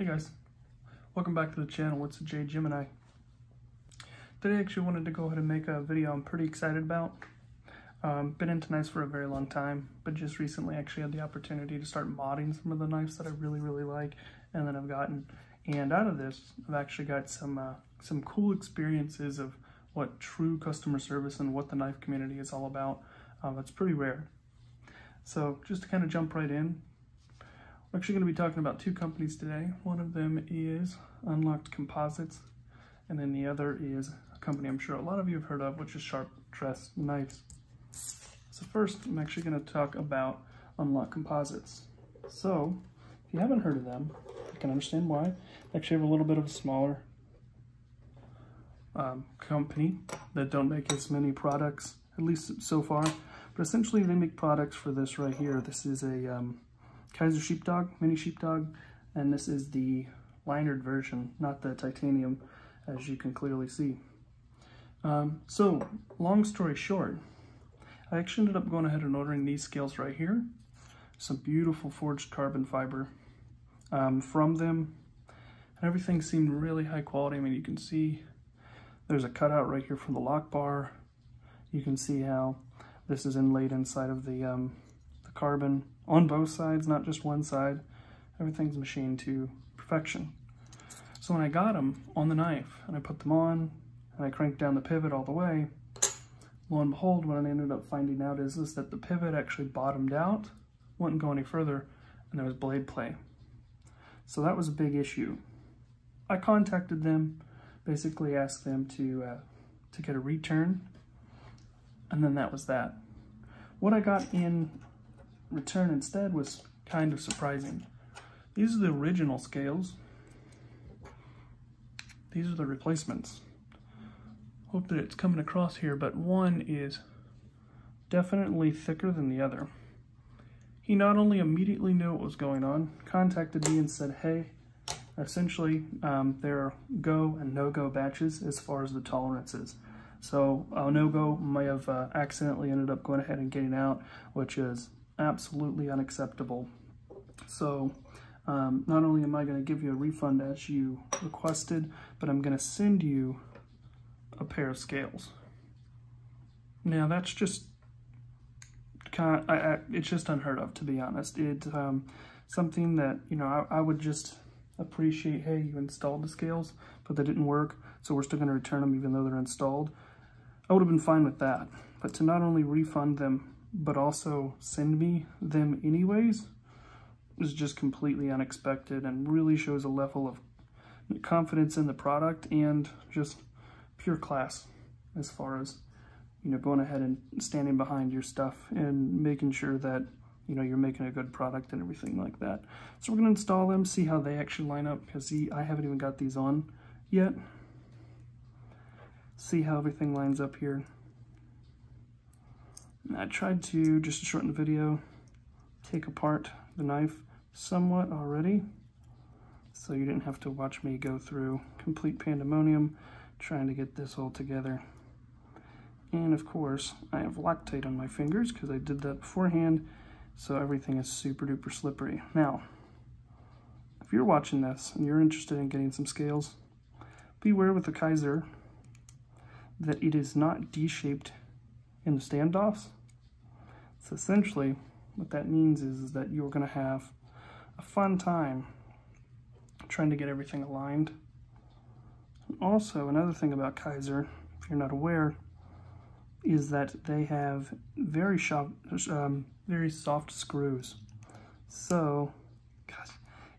Hey guys, welcome back to the channel. It's J Gemini. Today I actually wanted to go ahead and make a video I'm pretty excited about. Been into knives for a very long time, but just recently actually had the opportunity to start modding some of the knives that I really like and that I've gotten. And out of this, I've actually got some cool experiences of what true customer service and what the knife community is all about. It's pretty rare. So just to kind of jump right in, we're actually going to be talking about two companies today. One of them is Untitled Composites, and then the other is a company I'm sure a lot of you have heard of, which is Sharp Dress Knives. So first, I'm actually going to talk about Untitled Composites. So, if you haven't heard of them, I can understand why. They actually have a little bit of a smaller company that don't make as many products, at least so far. But essentially, they make products for this right here. This is a Kaiser sheepdog, mini sheepdog, and this is the linered version, not the titanium, as you can clearly see. So, long story short, I actually ended up going ahead and ordering these scales right here. Some beautiful forged carbon fiber from them, and everything seemed really high quality. I mean, you can see there's a cutout right here from the lock bar. You can see how this is inlaid inside of the carbon on both sides, not just one side. Everything's machined to perfection. So when I got them on the knife and I put them on and I cranked down the pivot all the way, lo and behold, what I ended up finding out is that the pivot actually bottomed out, wouldn't go any further, and there was blade play. So that was a big issue. I contacted them, basically asked them to get a return, and then that was that. What I got in return instead was kind of surprising. These are the original scales. These are the replacements. Hope that it's coming across here, but one is definitely thicker than the other. He not only immediately knew what was going on, contacted me and said, hey, essentially there are go and no-go batches as far as the tolerances. So a no-go may have accidentally ended up going ahead and getting out, which is absolutely unacceptable. So not only am I going to give you a refund as you requested, but I'm going to send you a pair of scales. Now that's just it's just unheard of, to be honest. It's something that, you know, I would just appreciate. Hey, you installed the scales, but they didn't work, so we're still going to return them even though they're installed. I would have been fine with that, but to not only refund them but also send me them anyways is just completely unexpected and really shows a level of confidence in the product and just pure class as far as, you know, going ahead and standing behind your stuff and making sure that, you know, you're making a good product and everything like that. So we're going to install them, see how they actually line up, because I haven't even got these on yet. See how everything lines up here. I tried to, just to shorten the video, take apart the knife somewhat already, so you didn't have to watch me go through complete pandemonium trying to get this all together. And of course, I have Loctite on my fingers because I did that beforehand, so everything is super duper slippery. Now, if you're watching this and you're interested in getting some scales, beware with the Kaiser that it is not D-shaped in the standoffs. So essentially, what that means is that you're going to have a fun time trying to get everything aligned. And also, another thing about Kaiser, if you're not aware, is that they have very soft screws. So, gosh,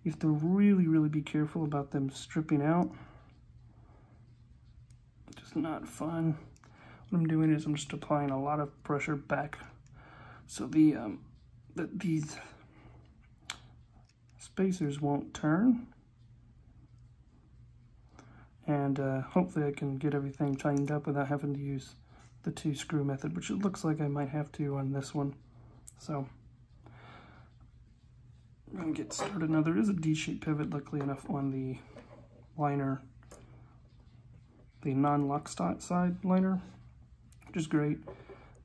you have to really be careful about them stripping out. Just not fun. What I'm doing is I'm just applying a lot of pressure back so these spacers won't turn, and hopefully I can get everything tightened up without having to use the 2-screw method, which it looks like I might have to on this one. So I'm going to get started. Now there is a D-shaped pivot, luckily enough, on the liner, the non-lock side liner, which is great.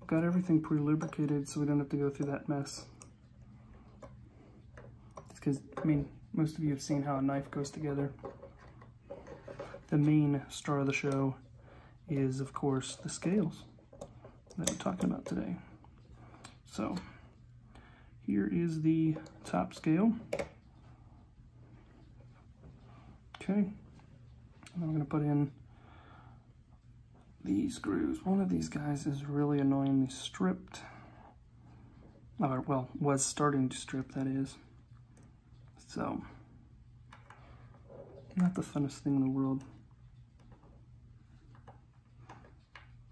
Got everything pre-lubricated so we don't have to go through that mess. Because, I mean, Most of you have seen how a knife goes together. The main star of the show is, of course, the scales that we're talking about today. So here is the top scale. Okay, and I'm going to put in these screws. One of these guys is really annoyingly stripped. Well, was starting to strip, that is. So, not the funnest thing in the world.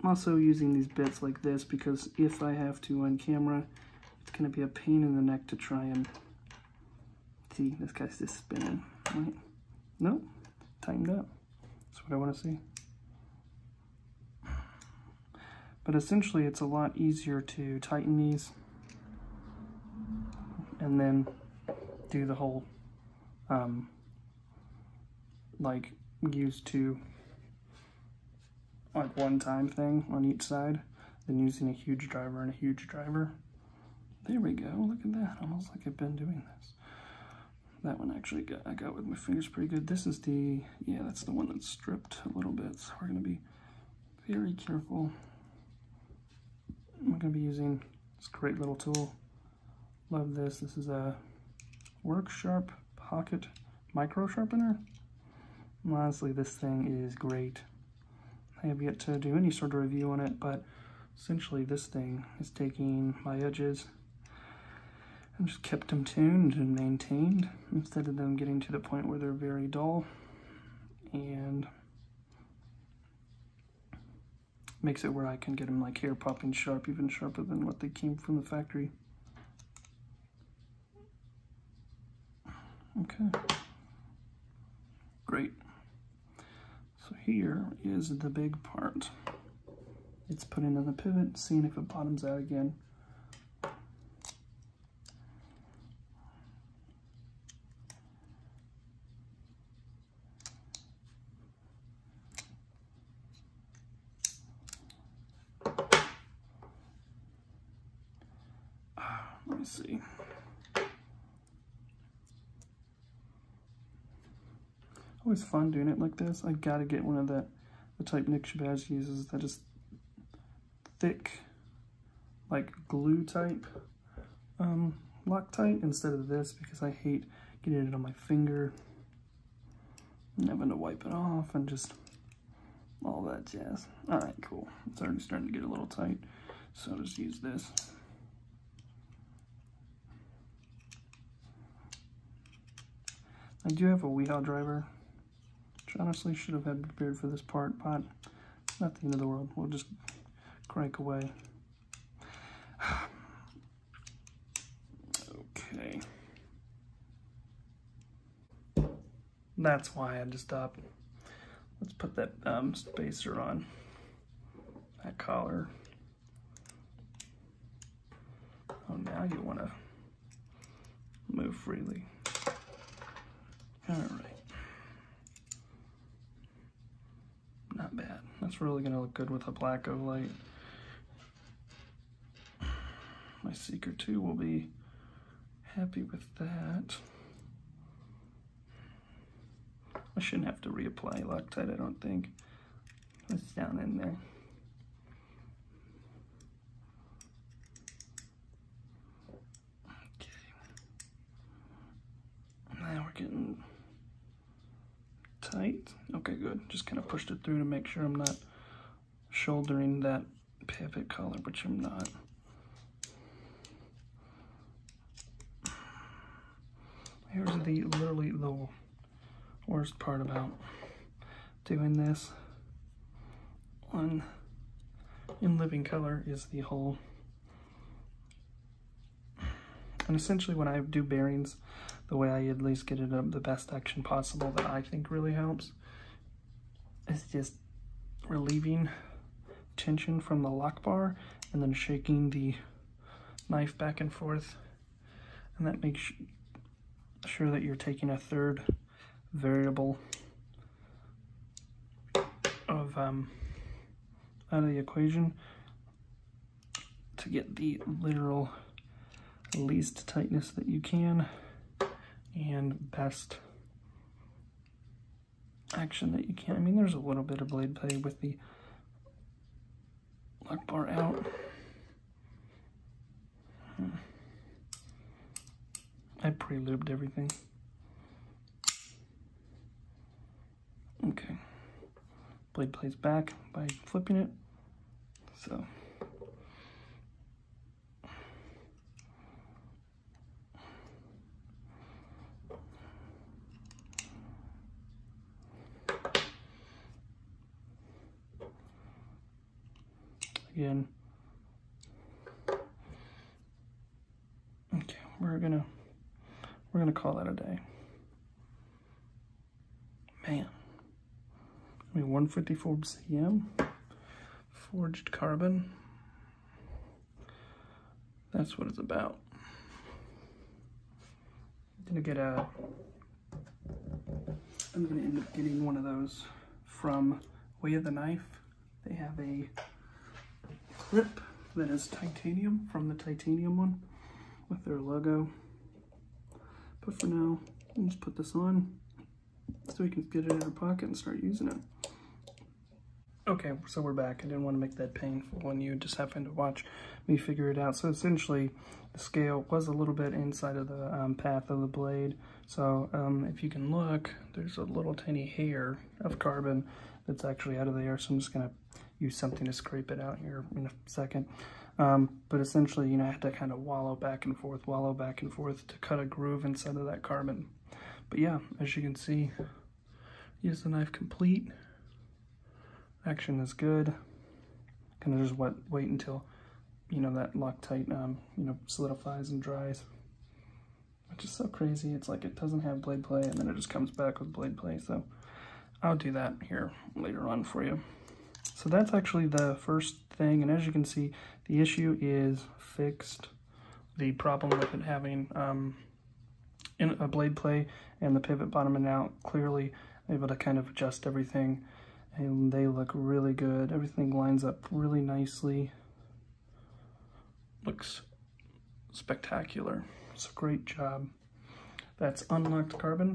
I'm also using these bits like this because if I have to on camera, it's going to be a pain in the neck to try and see. This guy's just spinning, right? Nope, tightened up. That's what I want to see. But essentially, it's a lot easier to tighten these and then do the whole, like, used to, like, one-time thing on each side than using a huge driver and a huge driver. There we go, look at that, almost like I've been doing this. That one actually I got with my fingers pretty good. This is the, yeah, that's the one that's stripped a little bit, so we're going to be very careful. I'm going to be using this great little tool. Love this. This is a Work Sharp Pocket Micro Sharpener. Honestly, this thing is great. I have yet to do any sort of review on it, but essentially this thing is taking my edges and just kept them tuned and maintained instead of them getting to the point where they're very dull, and makes it where I can get them like hair popping sharp, even sharper than what they came from the factory. Okay, great. So here is the big part. It's putting in the pivot, seeing if it bottoms out again. Let me see. Always fun doing it like this. I gotta get one of the type Nick Shabazz uses that is thick, like glue type Loctite instead of this, because I hate getting it on my finger and having to wipe it off and just all that jazz. All right, cool. It's already starting to get a little tight, so I'll just use this. I do have a Weehaw driver, which honestly should have had prepared for this part, but it's not the end of the world. We'll just crank away. Okay. That's why I had to stop. Let's put that spacer on, that collar. Oh, now you want to move freely. All right. Not bad. That's really going to look good with a black light. My Seeker 2 will be happy with that. I shouldn't have to reapply Loctite, I don't think. It's down in there. Okay. Now we're getting tight. Okay, good. Just kind of pushed it through to make sure I'm not shouldering that pivot collar, which I'm not. Here's literally the worst part about doing this in living color is the hole. And essentially when I do bearings, the way I at least get it up the best action possible that I think really helps is just relieving tension from the lock bar and then shaking the knife back and forth. And that makes sure that you're taking a third variable of out of the equation to get the literal least tightness that you can and best action that you can. I mean, there's a little bit of blade play with the lock bar out. I pre-lubed everything. Okay. Blade plays back by flipping it. So again, okay, we're gonna call that a day. Man, I mean, 154 cm, forged carbon. That's what it's about. I'm gonna end up getting one of those from Way of the Knife. They have a clip that is titanium, from the titanium one, with their logo. But for now, I'll just put this on so we can get it in our pocket and start using it. Okay, so we're back. I didn't want to make that painful when you just happen to watch me figure it out. So essentially, the scale was a little bit inside of the path of the blade. So if you can look, there's a little tiny hair of carbon that's actually out of there. So I'm just going to use something to scrape it out here in a second. But essentially, you know, I had to kind of wallow back and forth to cut a groove inside of that carbon. But yeah, as you can see, use the knife complete. Action is good. Kind of just wait until, you know, that Loctite, you know, solidifies and dries. Which is so crazy. It's like it doesn't have blade play and then it just comes back with blade play. So I'll do that here later on for you. So that's actually the first thing. And as you can see, the issue is fixed. The problem with it having in a blade play and the pivot bottoming out, clearly able to kind of adjust everything. And they look really good. Everything lines up really nicely. Looks spectacular. It's a great job. That's Composites.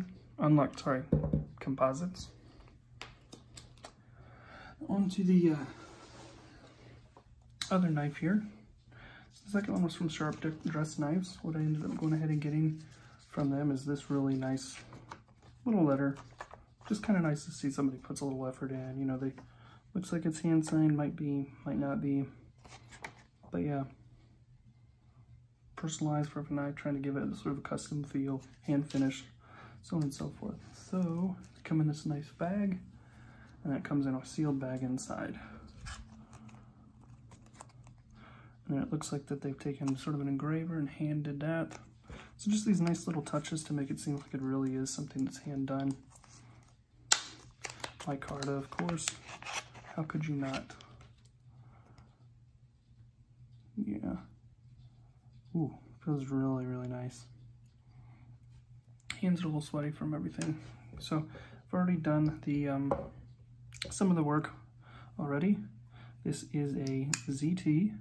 On to the other knife here. The second one was from Sharp Dress Knives. What I ended up going ahead and getting from them is this really nice little letter. Just kind of nice to see somebody puts a little effort in. You know, they looks like it's hand signed, might be, might not be, but yeah, personalized for a knife, trying to give it sort of a custom feel, hand finished, so on and so forth. So they come in this nice bag, and it comes in a sealed bag inside. And it looks like that they've taken sort of an engraver and hand did that. So just these nice little touches to make it seem like it really is something that's hand done. Micarta, of course. How could you not? Yeah. Ooh, feels really, really nice. Hands are a little sweaty from everything. So I've already done the some of the work already. This is a ZT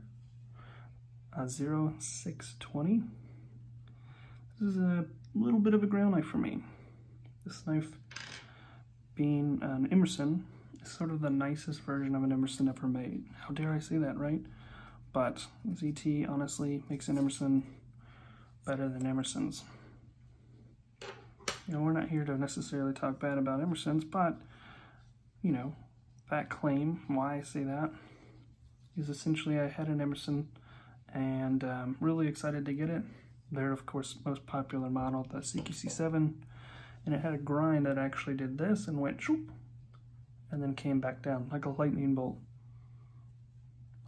0620. This is a little bit of a ground knife for me. This knife, being an Emerson, is sort of the nicest version of an Emerson ever made. How dare I say that, right? But ZT honestly makes an Emerson better than Emerson's. You know, we're not here to necessarily talk bad about Emerson's, but, you know, that claim, why I say that, is essentially I had an Emerson and really excited to get it. They're, of course, most popular model, the CQC7. And it had a grind that actually did this and went shoop, and then came back down like a lightning bolt,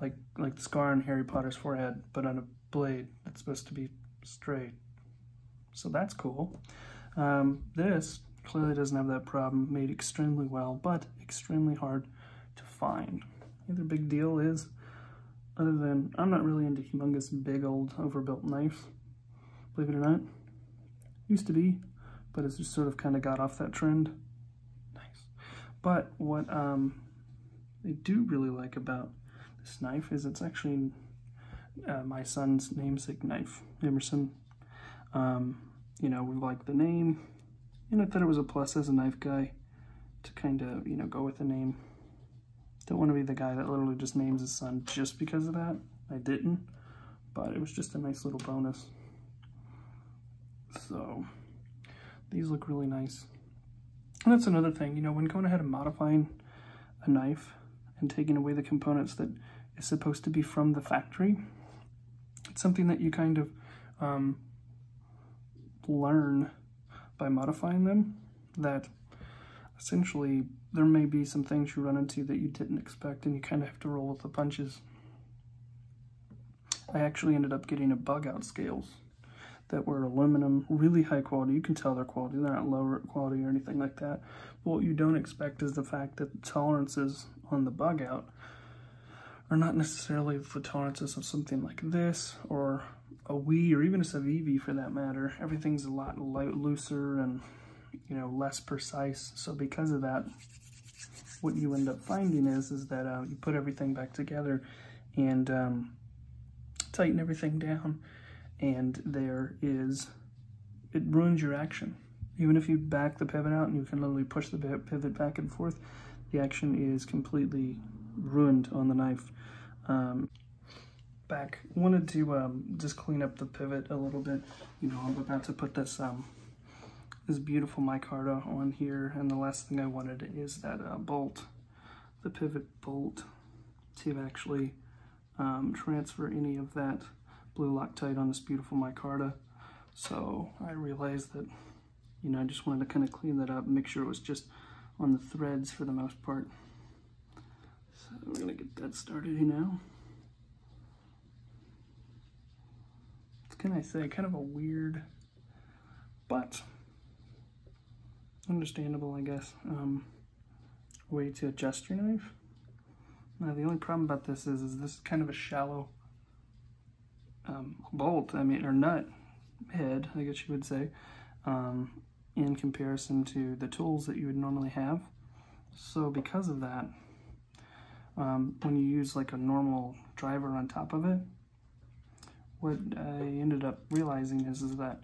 like the scar on Harry Potter's forehead, but on a blade that's supposed to be straight. So that's cool. This clearly doesn't have that problem. Made extremely well, but extremely hard to find. The other big deal is, other than I'm not really into humongous, big old overbuilt knives, believe it or not. Used to be. But it's just sort of kind of got off that trend. Nice. But what I do really like about this knife is it's actually my son's namesake knife, Emerson. you know, we like the name, and I thought it was a plus as a knife guy to kind of, you know, go with the name. Don't want to be the guy that literally just names his son just because of that. I didn't, but it was just a nice little bonus. So these look really nice. And that's another thing, you know, when going ahead and modifying a knife and taking away the components that is supposed to be from the factory, it's something that you kind of learn by modifying them, that essentially there may be some things you run into that you didn't expect, and you kind of have to roll with the punches. I actually ended up getting a bug out scales that were aluminum, really high quality. You can tell they're quality, they're not low quality or anything like that. But what you don't expect is the fact that the tolerances on the bug out are not necessarily the tolerances of something like this, or a Wii, or even a Civivi for that matter. Everything's a lot looser and, you know, less precise. So because of that, what you end up finding is that you put everything back together and tighten everything down, and it ruins your action. Even if you back the pivot out and you can literally push the pivot back and forth, the action is completely ruined on the knife. Wanted to just clean up the pivot a little bit. You know, I'm about to put this this beautiful micarta on here, and the last thing I wanted is that bolt, the pivot bolt, to actually transfer any of that blue Loctite on this beautiful micarta. So I realized that, you know, I just wanted to kind of clean that up and make sure it was just on the threads for the most part. So we're gonna get that started here now. What can I say? Kind of a weird, but understandable, I guess, way to adjust your knife. Now the only problem about this is this is kind of a shallow bolt, I mean, or nut head, I guess you would say, in comparison to the tools that you would normally have. So because of that, when you use like a normal driver on top of it, what I ended up realizing is that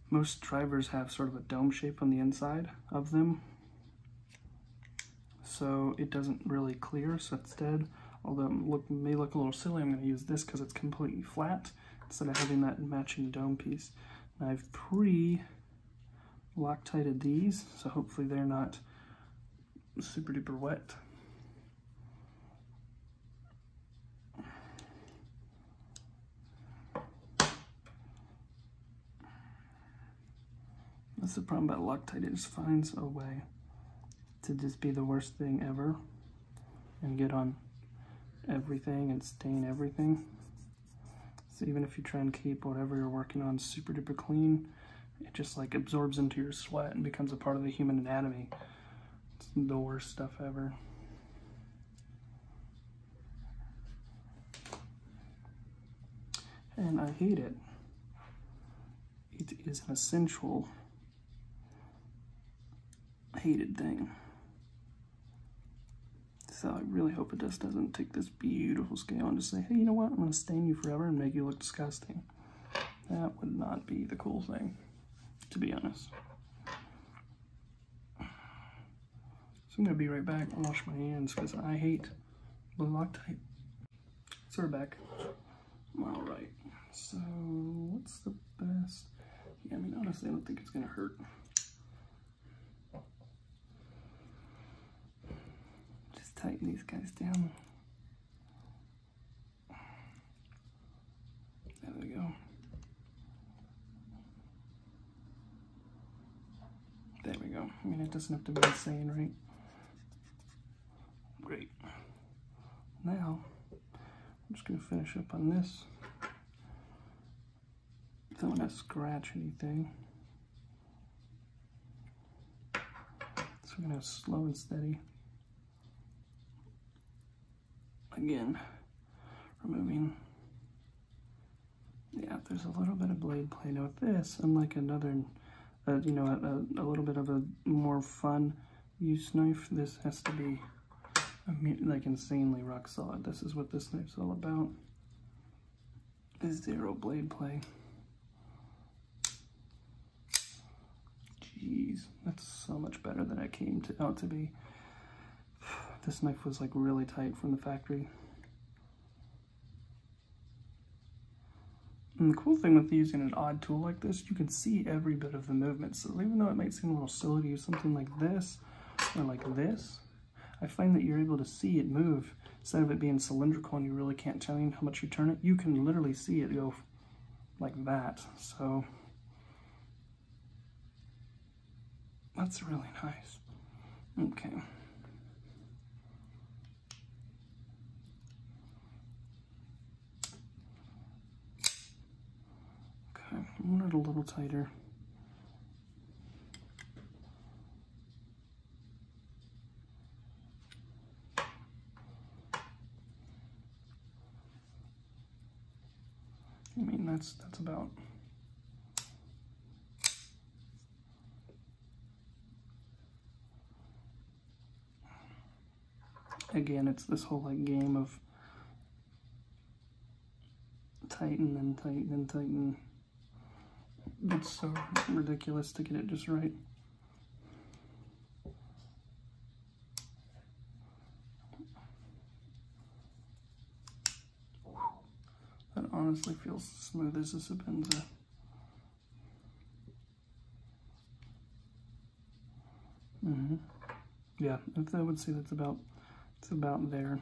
most drivers have sort of a dome shape on the inside of them, so it doesn't really clear. So instead, although it may look a little silly, I'm going to use this because it's completely flat instead of having that matching dome piece. And I've pre-Loctited these, so hopefully they're not super duper wet. That's the problem about Loctite, it just finds a way to just be the worst thing ever and get on everything and stain everything. So even if you try and keep whatever you're working on super duper clean, it just like absorbs into your sweat and becomes a part of the human anatomy. It's the worst stuff ever. And I hate it. It is an essential hated thing. So I really hope it just doesn't take this beautiful scale and just say, hey, you know what, I'm going to stain you forever and make you look disgusting. That would not be the cool thing, to be honest. So I'm going to be right back and wash my hands because I hate blue Loctite. So we're back. Alright, so what's the best? Yeah, I mean, honestly, I don't think it's going to hurt. Tighten these guys down. There we go. There we go. I mean, it doesn't have to be insane, right? Great. Now, I'm just going to finish up on this. Don't want to scratch anything. So we're going to slow and steady. Again, removing, yeah, there's a little bit of blade play. Now with this, unlike another, you know, a little bit of a more fun use knife, this has to be, I mean, like insanely rock solid. This is what this knife's all about, is zero blade play. Jeez, that's so much better than it came out to be. This knife was like really tight from the factory. And the cool thing with using an odd tool like this, you can see every bit of the movement. So even though it might seem a little silly to use something like this or like this, I find that you're able to see it move. Instead of it being cylindrical and you really can't tell how much you turn it, you can literally see it go like that. So that's really nice. Okay. Okay, I want it a little tighter. I mean, that's about. Again, it's this whole like game of tighten and tighten and tighten. It's so ridiculous to get it just right. That honestly feels smooth as a Sabenza. Yeah, I would say it's about there.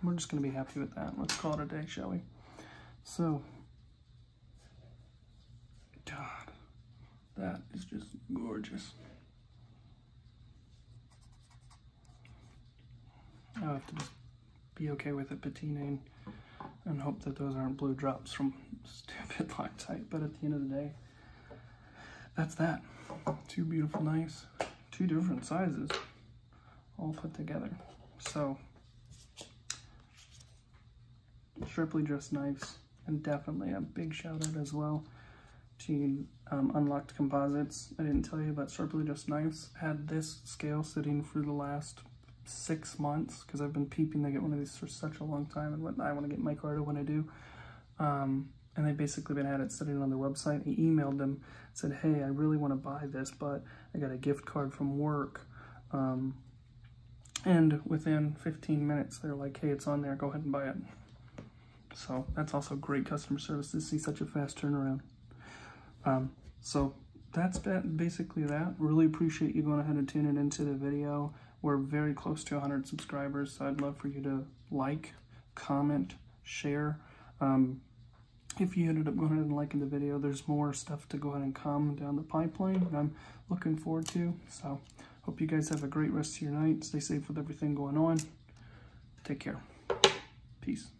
We're just gonna be happy with that. Let's call it a day, shall we? So, God, that is just gorgeous. I'll have to just be okay with it patinaing and hope that those aren't blue drops from stupid Loctite. But at the end of the day, that's that. Two beautiful knives, two different sizes, all put together. So, sharply dressed knives, and definitely a big shout out as well to Unlocked Composites. I didn't tell you about sharply dressed knives. Had this scale sitting for the last 6 months because I've been peeping to get one of these for such a long time, and I want to get micarta when I do. And they basically had it sitting on their website. I emailed them, said, hey, I really want to buy this, but I got a gift card from work. And within 15 minutes, they're like, hey, it's on there, go ahead and buy it. So that's also great customer service to see such a fast turnaround. So that's basically that. Really appreciate you going ahead and tuning into the video. We're very close to 100 subscribers, so I'd love for you to like, comment, share. If you ended up going ahead and liking the video, there's more stuff to go ahead and come down the pipeline that I'm looking forward to. So hope you guys have a great rest of your night. Stay safe with everything going on. Take care. Peace.